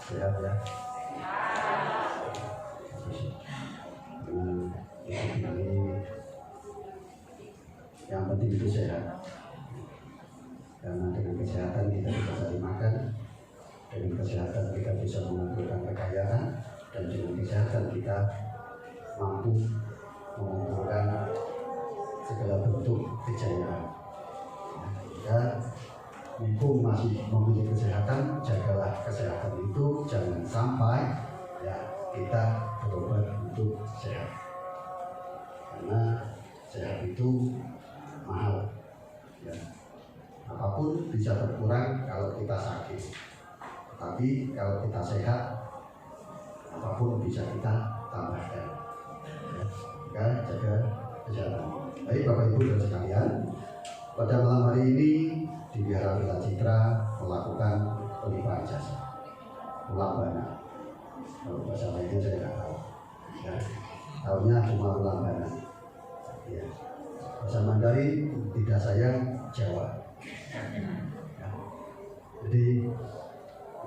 Sehat ya. Ini yang penting itu sehat. Karena dengan kesehatan kita bisa cari makan, dengan kesehatan kita bisa mengumpulkan kekayaan, dan dengan kesehatan kita mampu mengumpulkan segala bentuk kejayaan. Ya, mumpung masih memiliki kesehatan, jagalah kesehatan itu, jangan sampai ya kita berobat untuk sehat. Karena sehat itu mahal. Ya. Apapun bisa berkurang kalau kita sakit, tapi kalau kita sehat, apapun bisa kita tambahkan. Ya, jaga kesehatan. Baik Bapak Ibu dan sekalian, pada malam hari ini di Wihara Wita Citra melakukan pelimpahan jasa, mulabana. Kalau bahasa lainnya saya nggak tahu. Ya, tahunya cuma mulabana. Ya. Bahasa Mandarin tidak saya Jawa. Ya. Jadi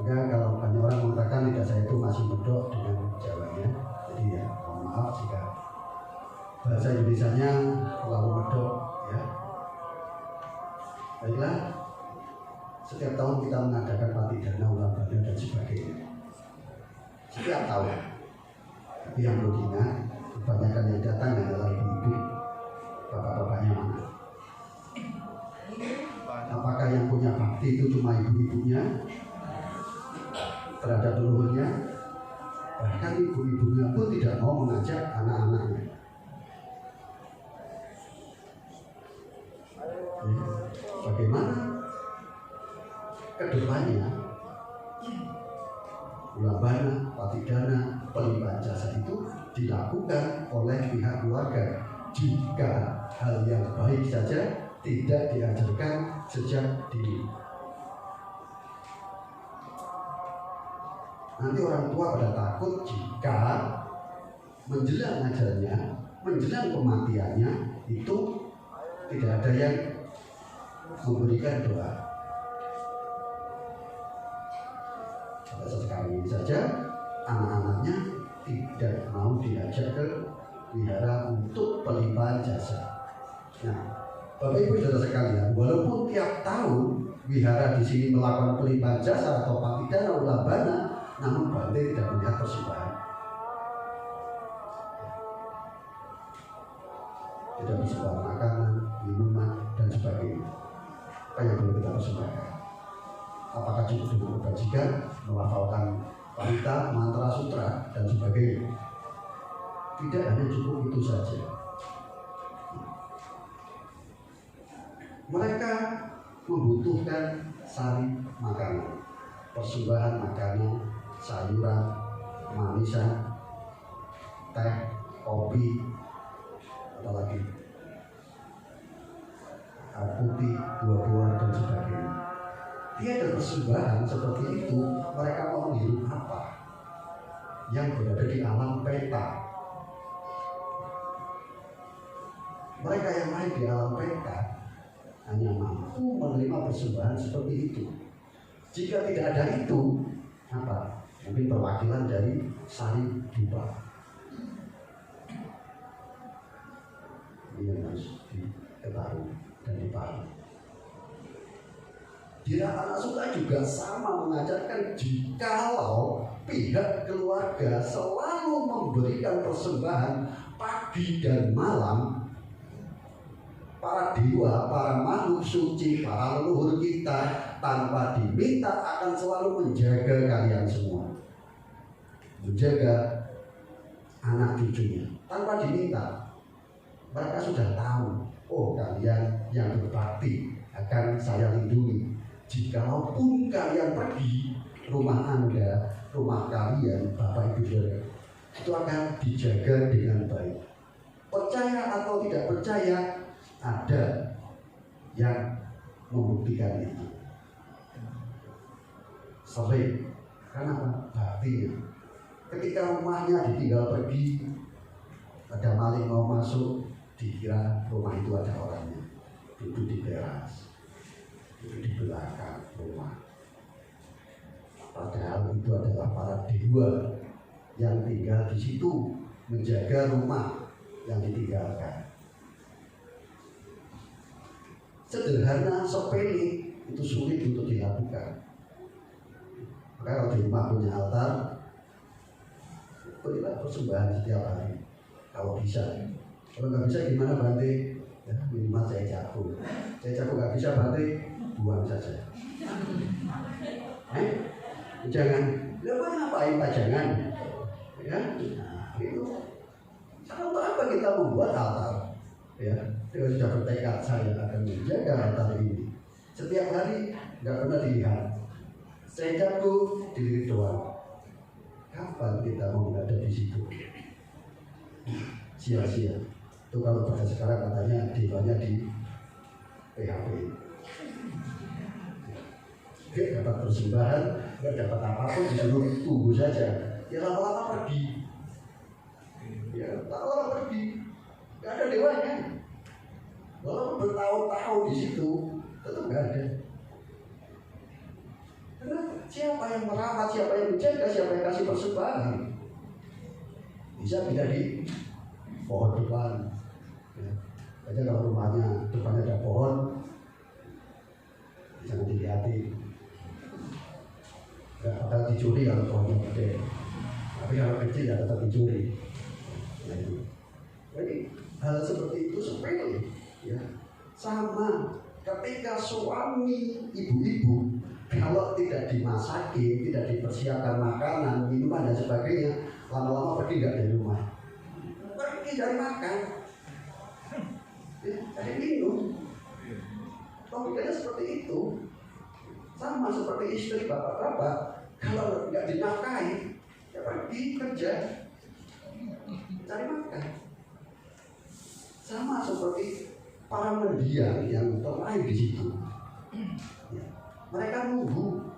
enggak, kalau banyak orang mengatakan lidah saya itu masih medok dengan Jawanya. Jadi ya mohon maaf jika bahasa Indonesianya terlalu medok ya. Baiklah, setiap tahun kita mengadakan patidana, ulabana dan sebagainya. Setiap tahun. Tapi yang perlu diingat, kebanyakan yang datang adalah ibu-ibu. Bapak-bapaknya mana? Apakah yang punya bakti itu cuma ibu-ibunya terhadap leluhurnya? Bahkan ibu-ibunya pun tidak mau mengajak anak-anaknya. Ya, bagaimana kedepannya ulabana, patidana, pelimpahan jasa itu dilakukan oleh pihak keluarga jika hal yang baik saja tidak diajarkan sejak dini. Nanti orang tua pada takut jika menjelang ajalnya, menjelang kematiannya itu tidak ada yang memberikan doa. Sekali saja anak-anaknya tidak mau diajak ke wihara untuk pelimpahan jasa. Nah, Bapak Ibu Saudara sekalian, walaupun tiap tahun wihara di sini melakukan pelimpahan jasa atau patidana ulabana, namun Bante tidak melihat persembahan. Tidak persembahkan makanan, minuman, dan sebagainya. Apa yang perlu kita persembahkan? Apakah cukup dengan kebajikan, melafalkan parita, mantra, sutra, dan sebagainya? Tidak hanya cukup itu saja. Mereka membutuhkan sari makanan, persembahan makanan, sayuran, manisan, teh, kopi, apalagi air putih, buah-buahan, dan sebagainya. Tiada persembahan seperti itu, mereka mau menghirup apa yang berada di alam peta. Mereka yang main di alam peta hanya mampu menerima persembahan seperti itu. Jika tidak ada itu, apa? Mungkin perwakilan dari sari dupa. Ini yang harus diketahui dan dipahami. Anak Suta juga sama mengajarkan jikalau pihak keluarga selalu memberikan persembahan pagi dan malam, para dewa, para makhluk suci, para leluhur kita tanpa diminta akan selalu menjaga kalian semua, menjaga anak cucunya tanpa diminta. Mereka sudah tahu, oh kalian yang berbakti akan saya lindungi. Jikalaupun kalian pergi, rumah Anda, rumah kalian, Bapak Ibu Saudara, itu akan dijaga dengan baik. Percaya atau tidak percaya, ada yang membuktikan itu. Sering, karena baktinya. Ketika rumahnya ditinggal pergi, ada maling mau masuk, dikira rumah itu ada orangnya, duduk di teras, duduk di belakang rumah. Padahal itu adalah para dewa yang tinggal di situ menjaga rumah yang ditinggalkan. Sederhana, sepele, itu sulit untuk dilakukan. Maka kalau di rumah punya altar, berilah persembahan setiap hari. Kalau bisa. Kalau nggak bisa gimana Bante? Ya, minimal saya jago. Saya jago nggak bisa Bante, buang saja. Jangan. Lalu ngapain pajangan? Ya, nah, itu. Untuk apa kita membuat altar? Ya, dia sudah bertekad saya akan menjaga altar ini. Setiap hari nggak pernah dilihat. Saya jago diri doang. Kapan kita mau berada di situ? Sia-sia. Itu kalau pada sekarang katanya dewannya di PHP. Gak dapat persembahan, gak dapat apapun, disuruh tunggu saja. Ya lama-lama pergi. Ya lama-lama pergi. Gak ada dewanya. Walaupun bertahun-tahun di situ, tetap gak ada. Karena siapa yang merawat, siapa yang menjaga, siapa yang kasih persembahan. Bisa tidak di pohon depan. Ya. Aja kalau rumahnya depannya ada pohon, jangan dilihatin. Gak bakal dicuri kalau pohonnya gede. Tapi kalau kecil ya tetap dicuri. Nah, itu. Jadi hal seperti itu sepele. Ya. Sama ketika suami ibu-ibu kalau tidak dimasakin, tidak dipersiapkan makanan, minuman dan sebagainya, lama-lama pergi nggak dari rumah. Pergi dari makan, ya, dari minum. Logikanya seperti itu. Sama seperti istri bapak-bapak, kalau nggak dinafkahi, ya pergi kerja, cari makan. Sama seperti para mendiang yang terlahir di situ. Ya. Mereka menunggu,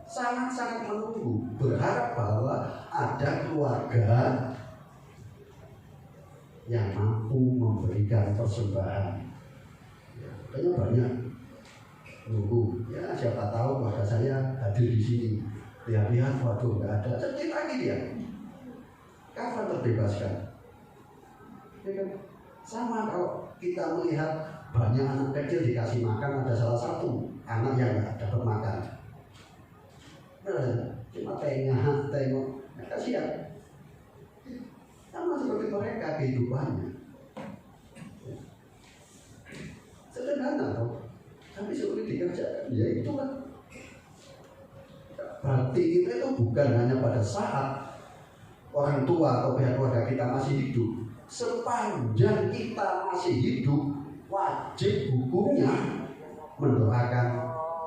sangat-sangat menunggu, berharap bahwa ada keluarga yang mampu memberikan persembahan. Ya, kayaknya banyak menunggu. Ya siapa tahu keluarga saya hadir di sini. Lihat-lihat, waduh nggak ada. Sedih lagi dia. Kapan terbebaskan? Ya kan? Sama kalau kita melihat banyak anak kecil dikasih makan, ada salah satu anak yang nggak dapat makan. Nah, cuma tengok, kasihan. Sama seperti mereka kehidupannya. Sederhana toh, tapi sulit dikerjakan. Ya itulah. Bakti kita itu bukan hanya pada saat orang tua atau pihak keluarga kita masih hidup. Sepanjang kita masih hidup, wajib hukumnya mendoakan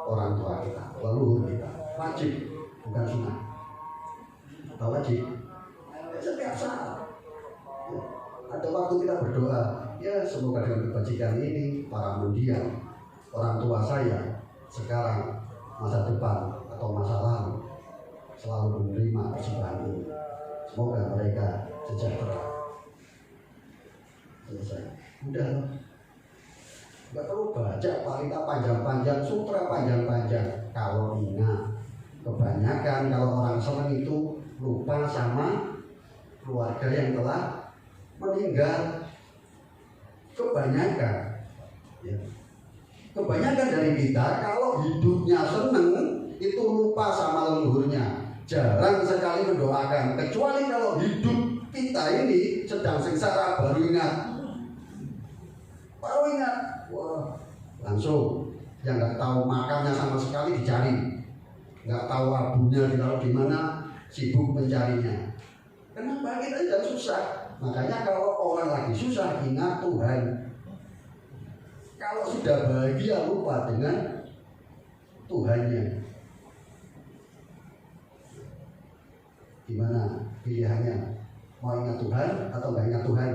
orang tua kita, leluhur kita. Wajib, bukan sunnah. Atau wajib. Ya, setiap saat. Ya, ada waktu kita berdoa, ya semoga dengan kebajikan ini para mendiang orang tua saya sekarang, masa depan atau masa lalu selalu menerima persembahan ini. Semoga mereka sejahtera. Selesai. Udah. Gak perlu baca parita panjang-panjang, sutra panjang-panjang. Kalau ingat, kebanyakan kalau orang senang itu lupa sama keluarga yang telah meninggal. Kebanyakan, ya. Kebanyakan dari kita kalau hidupnya senang itu lupa sama leluhurnya. Jarang sekali mendoakan. Kecuali kalau hidup kita ini sedang sengsara baru ingat. Baru ingat, wah langsung yang nggak tahu makannya sama sekali dicari, nggak tahu abunya ditaruh di mana, sibuk mencarinya. Kenapa kita tidak susah? Makanya kalau orang lagi susah ingat Tuhan. Kalau sudah bahagia lupa dengan Tuhannya. Gimana pilihannya? Mau ingat Tuhan atau nggak ingat Tuhan?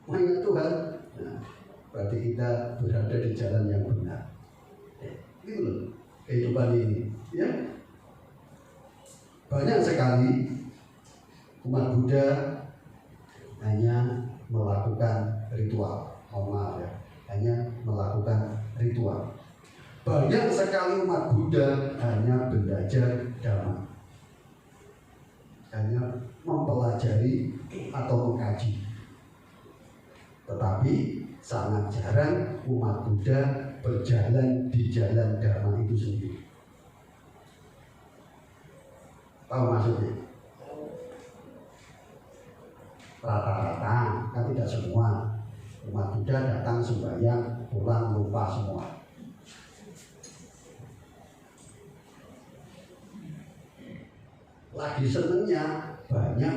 Mengingat Tuhan, nah, berarti kita berada di jalan yang benar. Itu loh kehidupan ini, ya. Banyak sekali umat Buddha hanya melakukan ritual. Mohon maaf ya, hanya melakukan ritual. Banyak sekali umat Buddha hanya belajar Dhamma, hanya mempelajari atau mengkaji. Tetapi sangat jarang umat Buddha berjalan di jalan Dhamma itu sendiri. Tahu maksudnya? Rata-rata, kan tidak semua umat Buddha datang sembahyang, pulang lupa semua. Lagi senengnya banyak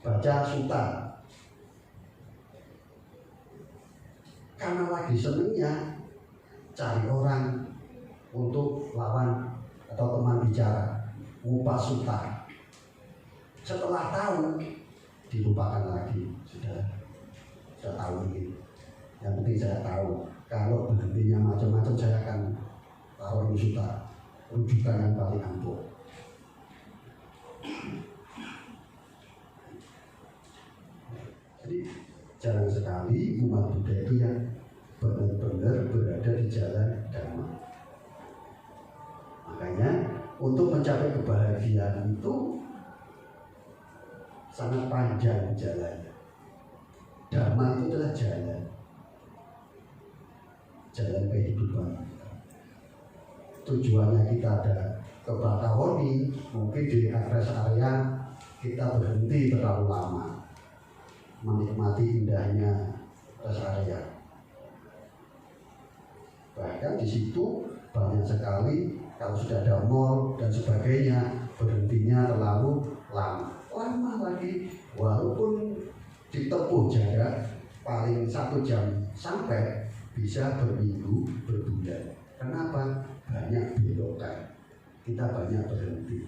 baca sutta. Karena lagi senengnya cari orang untuk lawan atau teman bicara, ngupas sutta. Setelah tahu dilupakan lagi, sudah tahu ini. Yang penting saya tahu, kalau berhentinya macam-macam saya akan taruh ini sutta, rujukan yang paling ampuh. Jadi jarang sekali umat Buddha itu yang benar-benar berada di jalan Dhamma. Makanya untuk mencapai kebahagiaan itu sangat panjang jalannya. Dhamma itu adalah jalan kehidupan. Tujuannya kita ada ke Bakahuni, mungkin di rest area kita berhenti terlalu lama menikmati indahnya rest area. Bahkan di situ banyak sekali kalau sudah ada mall dan sebagainya berhentinya terlalu lama lagi, walaupun ditempuh jarak paling 1 jam sampai bisa berminggu berbulan. Kenapa? Banyak belokan, kita banyak berhenti.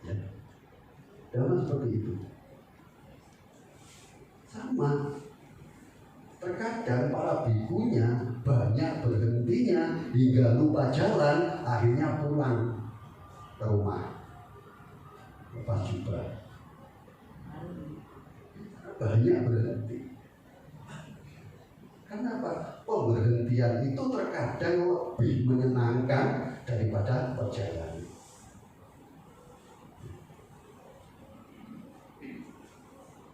Ya, Dhamma seperti itu. Sama, terkadang para bikunya banyak berhentinya hingga lupa jalan, akhirnya pulang ke rumah lepas jubah. Banyak berhenti. Kenapa? Pemberhentian itu terkadang lebih menyenangkan daripada perjalanan.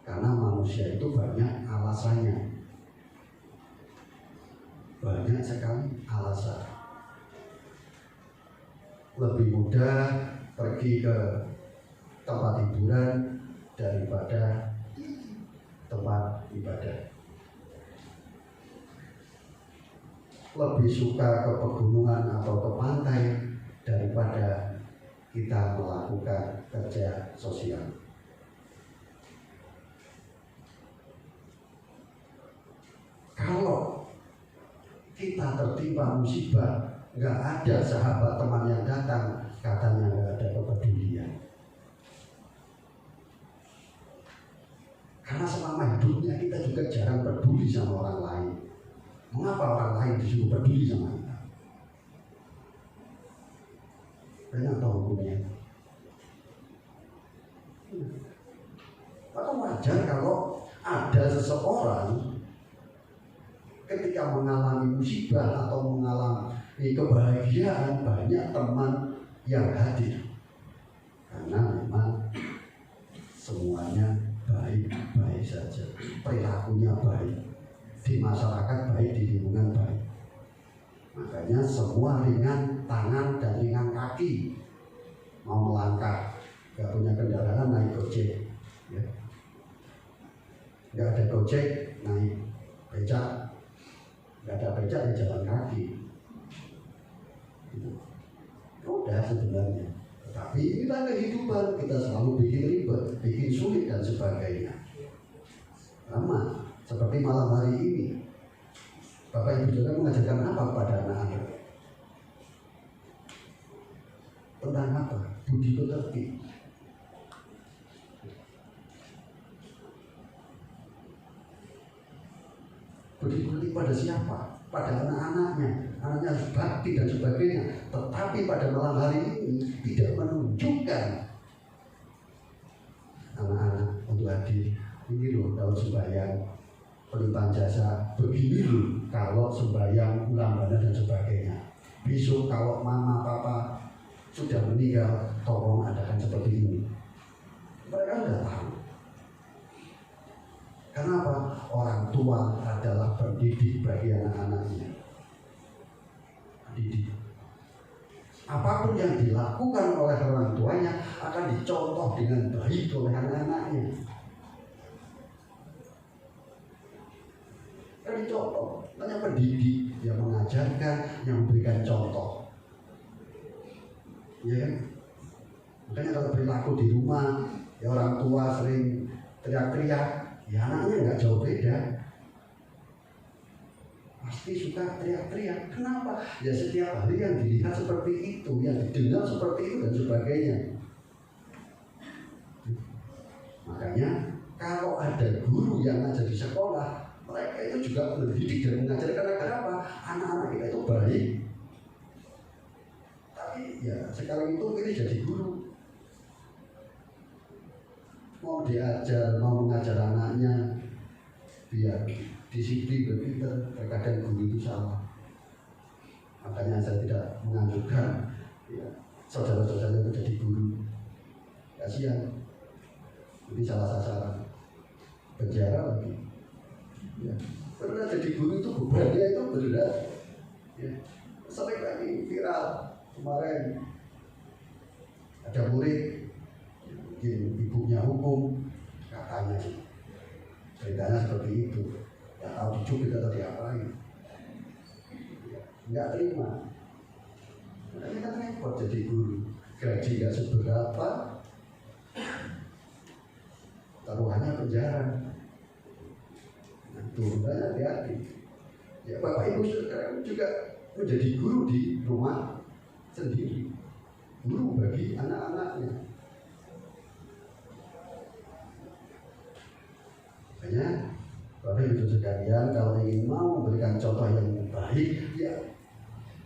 Karena manusia itu banyak alasannya, banyak sekali alasan. Lebih mudah pergi ke tempat hiburan daripada tempat ibadah. Lebih suka ke pegunungan atau ke pantai daripada kita melakukan kerja sosial. Kalau kita tertimpa musibah, nggak ada sahabat teman yang datang, katanya nggak ada kepedulian. Karena selama hidupnya kita juga jarang peduli sama orang lain. Mengapa orang lain disuruh peduli sama kita? Banyak tahu hukumnya. Maka wajar kalau ada seseorang ketika mengalami musibah atau mengalami kebahagiaan, banyak teman yang hadir. Karena memang semuanya baik-baik saja, perilakunya baik, di masyarakat baik, di lingkungan baik. Makanya semua ringan tangan dan ringan kaki, mau melangkah, gak punya kendaraan naik gojek, ya. Gak ada gojek naik becak, gak ada becak ya jalan kaki. Gitu. Udah sebenarnya. Tapi inilah kehidupan, kita selalu bikin ribet, bikin sulit dan sebagainya. Sama seperti malam hari ini, Bapak Ibu Saudara mengajarkan apa pada anak-anak? Tentang apa? Budi pekerti. Budi pekerti pada siapa? Pada anak-anaknya. Anaknya harus bakti dan sebagainya. Tetapi pada malam hari ini tidak menunjukkan anak-anak untuk ini loh kalau sembahyang pelimpahan jasa, begini loh kalau sembahyang ulambana dan sebagainya. Besok kalau mama papa sudah meninggal, tolong adakan seperti ini. Mereka nggak tahu. Kenapa? Orang tua adalah pendidik bagi anak-anaknya. Didik. Apapun yang dilakukan oleh orang tuanya akan dicontoh dengan baik oleh anak-anaknya. Akan dicontoh. Banyak pendidik yang mengajarkan, yang memberikan contoh. Ya kan? Makanya kalau perilaku di rumah, ya orang tua sering teriak-teriak, ya anaknya nggak jauh beda. Pasti suka teriak-teriak. Kenapa? Ya setiap hari yang dilihat seperti itu, yang didengar seperti itu dan sebagainya. Makanya kalau ada guru yang ngajar di sekolah, mereka itu juga mendidik dan mengajarkan agar apa? Anak-anak kita itu baik. Tapi ya sekarang itu pilih jadi guru. Mau diajar, mau mengajar anaknya, biar disiplin berpintar, terkadang guru itu salah. Makanya saya tidak menganjurkan ya, saudara-saudara itu jadi guru. Kasihan, ini salah sasaran, penjara lagi. Ya, karena jadi guru itu bebannya itu berat. Ya, sering lagi viral kemarin ada murid, mungkin ibunya hukum, katanya sih, ceritanya seperti itu. Nggak tahu dicubit atau diapain, nggak terima. Karena kita repot jadi guru, gaji nggak seberapa, taruhannya penjara. Nah, turunannya hati-hati. Ya bapak ibu sekarang juga menjadi guru di rumah sendiri, guru bagi anak-anaknya. Makanya Bapak Ibu sekalian, kalau ingin mau memberikan contoh yang baik, ya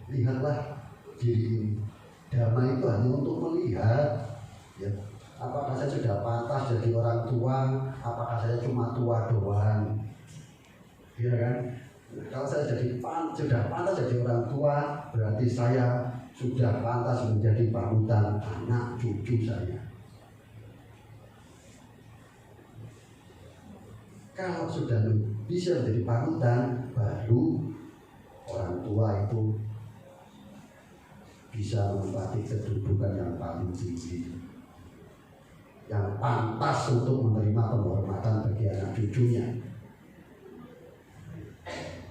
lihatlah diri ini. Dhamma itu hanya untuk melihat, ya, apakah saya sudah pantas jadi orang tua, apakah saya cuma tua doang, ya kan? Kalau saya sudah pantas jadi orang tua, berarti saya sudah pantas menjadi panutan anak cucu saya. Kalau sudah bisa menjadi panutan, baru orang tua itu bisa menempati kedudukan yang paling tinggi, yang pantas untuk menerima penghormatan bagi anak cucunya.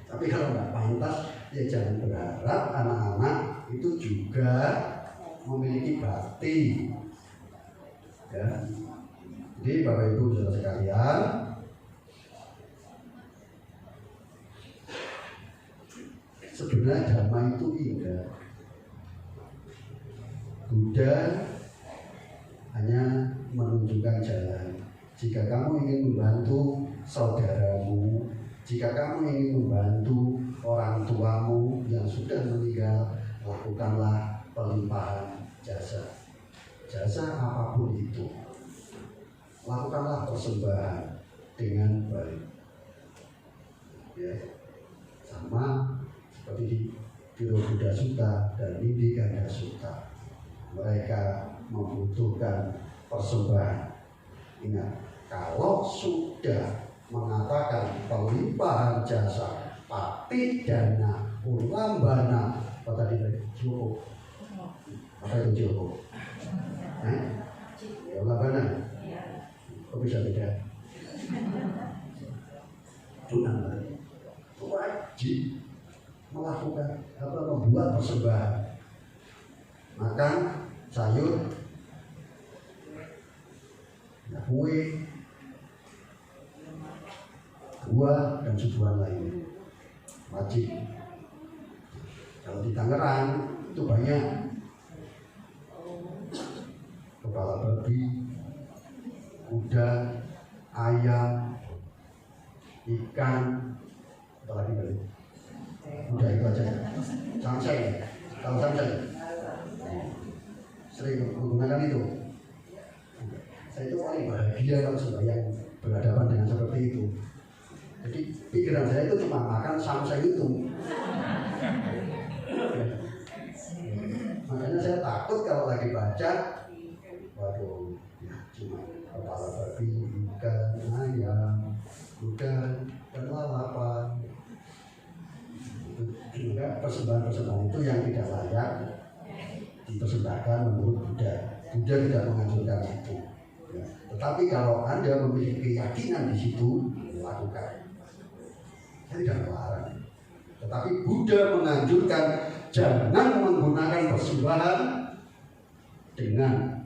Tapi kalau nggak pantas, ya jangan berharap anak-anak itu juga memiliki bakti. Ya. Jadi Bapak Ibu saudara sekalian, sebenarnya Dhamma itu indah. Buddha hanya menunjukkan jalan. Jika kamu ingin membantu saudaramu, jika kamu ingin membantu orang tuamu yang sudah meninggal, lakukanlah pelimpahan jasa. Jasa apapun itu, lakukanlah persembahan dengan baik. Ya, sama seperti di Biro Buddha Sutta dan Nidhi Ganda Sutta, mereka membutuhkan persembahan. Ingat, kalau sudah mengatakan pelimpahan jasa, pati dana, ulambana, apa tadi cukup? Apa itu cukup? Ya ulambana. Kok bisa beda? Tunang wajib melakukan membuat persembahan, makan sayur, kue, buah dan suguhan lain wajib. Kalau di Tangerang itu banyak kepala babi, kuda, ayam, ikan, apalagi balik. Udah itu aja. Samsai, tahu samsai? Sering menggunakan itu. Saya itu paling bahagia kalau sembahyang berhadapan dengan itu. Jadi pikiran saya itu cuma makan samseng itu. Makanya saya takut kalau lagi baca, waduh, ya cuma kepala babi, ikan, ayam, udang, dan lalapan. Enggak, persembahan-persembahan itu yang tidak layak dipersembahkan menurut Buddha. Buddha tidak menganjurkan itu. Ya. Tetapi kalau Anda memiliki keyakinan di situ, lakukan. Saya tidak melarang. Tetapi Buddha menganjurkan jangan menggunakan persembahan dengan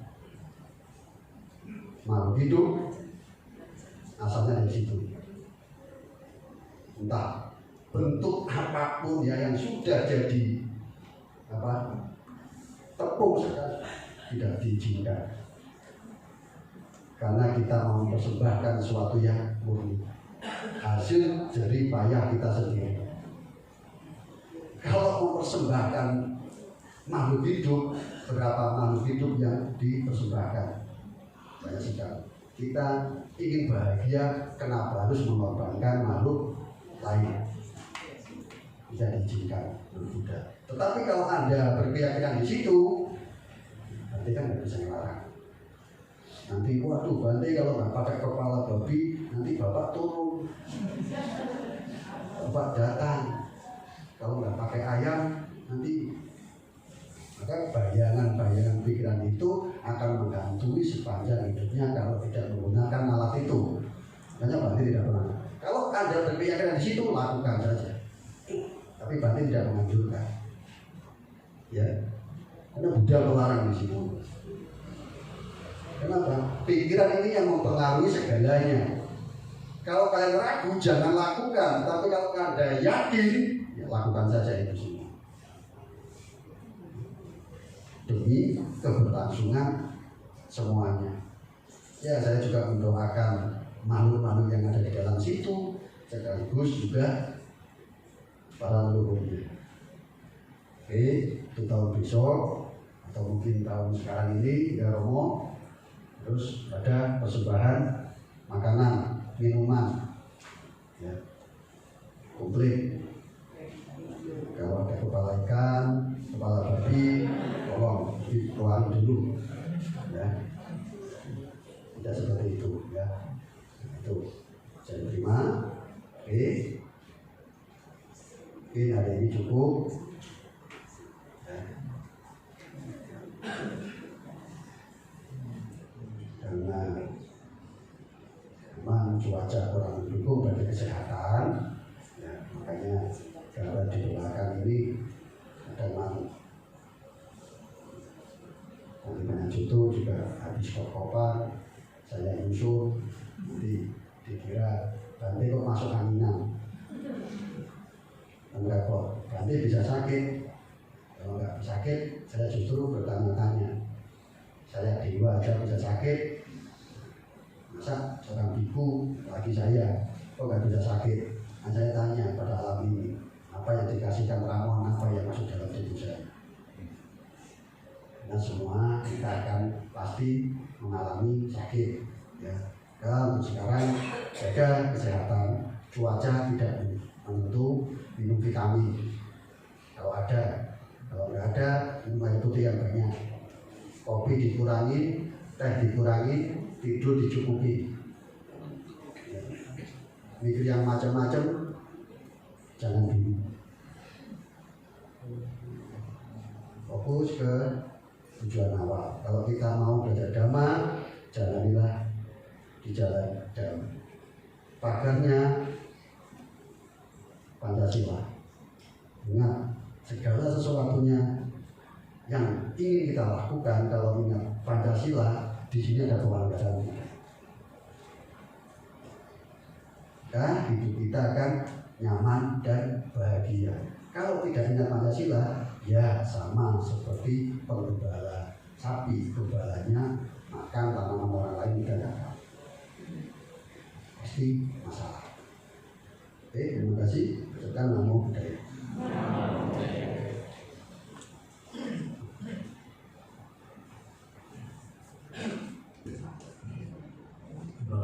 makhluk hidup asalnya dari situ. Entah bentuk apapun ya yang sudah jadi tepung sekali tidak diizinkan, karena kita mempersembahkan sesuatu yang murni, hasil jerih payah kita sendiri. Kalau mempersembahkan makhluk hidup, berapa makhluk hidup yang dipersembahkan? Banyak sekali. Kita ingin bahagia, kenapa harus mengorbankan makhluk lain? Tidak diizinkan Buddha. Tetapi kalau Anda berkeyakinan di situ, nanti kan nggak bisa melarang. Nanti waduh, Bante kalau nggak pakai kepala babi, nanti Bapak turun, Bapak datang. Kalau nggak pakai ayam, nanti maka bayangan-bayangan pikiran itu akan menghantui sepanjang hidupnya kalau tidak menggunakan alat itu. Makanya Bante tidak pernah. Kalau Anda berkeyakinan di situ, lakukan saja. Tapi Bante tidak menganjurkan, ya, karena Buddha melarang di situ. Kenapa? Pikiran ini yang mempengaruhi segalanya. Kalau kalian ragu, jangan lakukan. Tapi kalau Anda yakin, ya lakukan saja itu semua. Demi keberlangsungan semuanya. Ya, saya juga mendoakan makhluk-makhluk yang ada di dalam situ, sekaligus juga para leluhurnya. Oke, itu tahun besok atau mungkin tahun sekarang ini ya Romo, terus ada persembahan makanan, minuman, ya, komplit. Kalau ada kepala ikan, kepala babi, tolong dikeluarin dulu, ya. Tidak seperti itu, ya. Itu saya terima. Oke. Mungkin hari ini cukup. Karena memang cuaca kurang mendukung bagi kesehatan, ya, makanya gambar di belakang ini ada manuk. Nanti penyanyi itu juga habis kop-kopan, saya nyusul, nanti dikira Bante kok masuk anginan. Enggak kok, Bante bisa sakit. Kalau enggak sakit, saya justru bertanya-tanya. Saya dewa aja bisa sakit, masa seorang ibu lagi saya kok enggak bisa sakit? Nah, saya tanya pada alam ini, apa yang dikasihkan ramuan, apa yang masuk dalam tubuh saya? Karena semua kita akan pasti mengalami sakit, ya. Kalau sekarang jaga kesehatan, cuaca tidak menentu, minum vitamin kalau ada, kalau nggak ada minum air putih yang banyak, kopi dikurangi, teh dikurangi, tidur dicukupi, mikir yang macam-macam jangan dulu, fokus ke tujuan awal. Kalau kita mau belajar dhamma, jalanilah di jalan dhamma. Pagarnya Pancasila. Ingat, segala sesuatunya yang ingin kita lakukan kalau ingat Pancasila, di sini ada kewarganegaraan. Dan hidup kita akan nyaman dan bahagia. Kalau tidak ingat Pancasila, ya sama seperti penggembala sapi, gembalanya makan tanaman orang lain tidak ada. Pasti masalah. Oke, terima kasih. Ucapkan namo buddhaya.